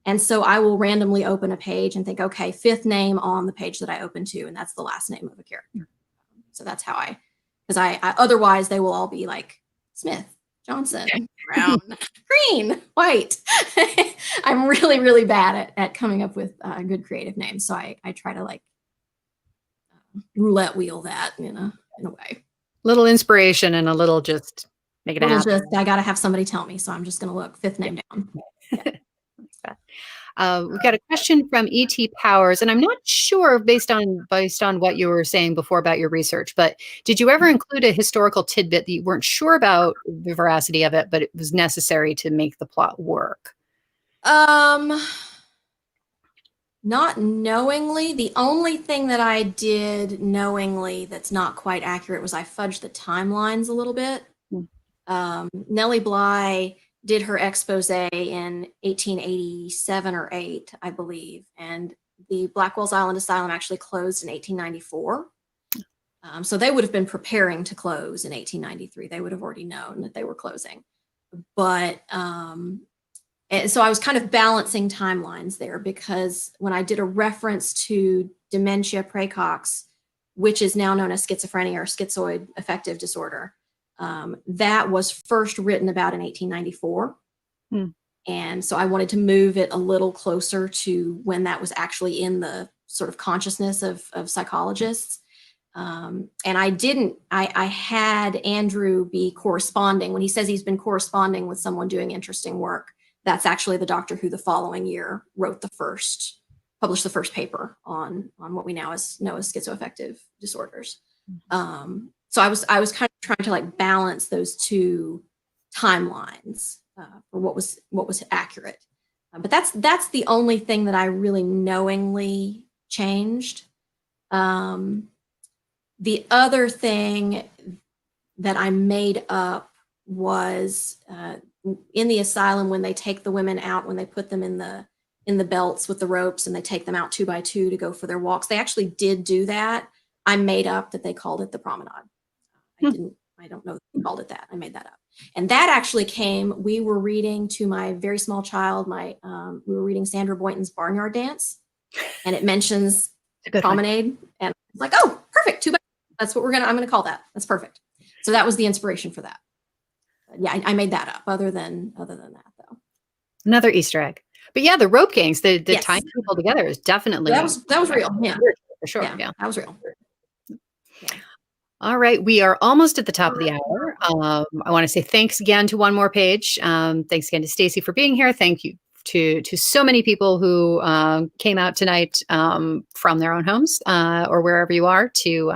And so I will randomly open a page and think, okay, 5th name on the page that I open to, and that's the last name of a character. So that's how because I otherwise they will all be like Smith, Johnson, Brown, green, white. I'm really, really bad at coming up with good creative names. So I try to like roulette wheel that in a way. Little inspiration and a little just make it happen. I got to have somebody tell me. So I'm just going to look 5th name down. Yeah. We've got a question from E.T. Powers, and I'm not sure based on what you were saying before about your research, but did you ever include a historical tidbit that you weren't sure about the veracity of it, but it was necessary to make the plot work? Not knowingly. The only thing that I did knowingly that's not quite accurate was I fudged the timelines a little bit. Nellie Bly did her expose in 1887 or 8, I believe, and the Blackwell's Island Asylum actually closed in 1894. So they would have been preparing to close in 1893. They would have already known that they were closing. But and so I was kind of balancing timelines there, because when I did a reference to dementia praecox, which is now known as schizophrenia or schizoid affective disorder, that was first written about in 1894. And so I wanted to move it a little closer to when that was actually in the sort of consciousness of psychologists. And I had Andrew be corresponding. When he says he's been corresponding with someone doing interesting work, that's actually the doctor who the following year published the first paper on what we now know as schizoaffective disorders. So I was kind of trying to like balance those two timelines for what was accurate. But that's the only thing that I really knowingly changed. The other thing that I made up was in the asylum, when they take the women out, when they put them in the belts with the ropes and they take them out 2 by 2 to go for their walks, they actually did do that. I made up that they called it the promenade. I don't know that they called it that. I made that up. And that actually we were reading to my very small child, we were reading Sandra Boynton's Barnyard Dance, and it mentions promenade. And I was like, oh, perfect. 2 by 2. That's what I'm going to call that. That's perfect. So that was the inspiration for that. Yeah, I made that up other than that though. Another Easter egg. But yeah, the rope gangs, the Yes. tying people together is definitely that was real. Yeah. For sure. Yeah. That was real. Yeah. All right. We are almost at the top of the hour. I want to say thanks again to One More Page. Thanks again to Stacie for being here. Thank you to so many people who came out tonight from their own homes or wherever you are to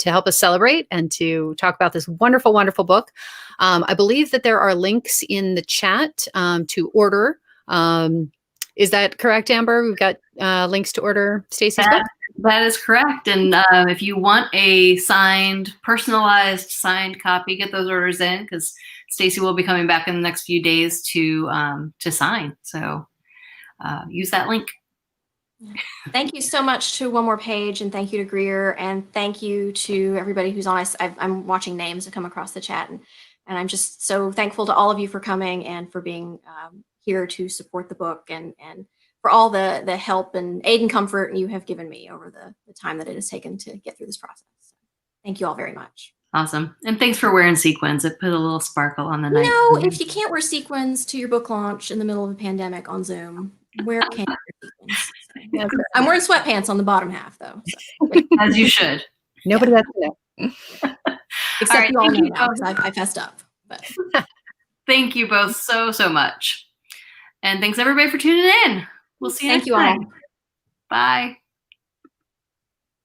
help us celebrate and to talk about this wonderful, wonderful book. I believe that there are links in the chat to order. Is that correct, Amber? We've got links to order Stacie's book? That is correct. And if you want a personalized signed copy, get those orders in, because Stacie will be coming back in the next few days to sign. So use that link. Thank you so much to One More Page, and thank you to Greer, and thank you to everybody who's on. I'm watching names that come across the chat, and I'm just so thankful to all of you for coming and for being here to support the book, and for all the help and aid and comfort you have given me over the time that it has taken to get through this process. So thank you all very much. Awesome. And thanks for wearing sequins. It put a little sparkle on the night. No, if you can't wear sequins to your book launch in the middle of a pandemic on Zoom, wear sequins. So, I'm wearing sweatpants on the bottom half, though. So. As you should. Nobody has to know. Except right, you all know now, because I fessed up. But. Thank you both so much. And thanks everybody for tuning in. We'll see you next time. Thank you all. Bye.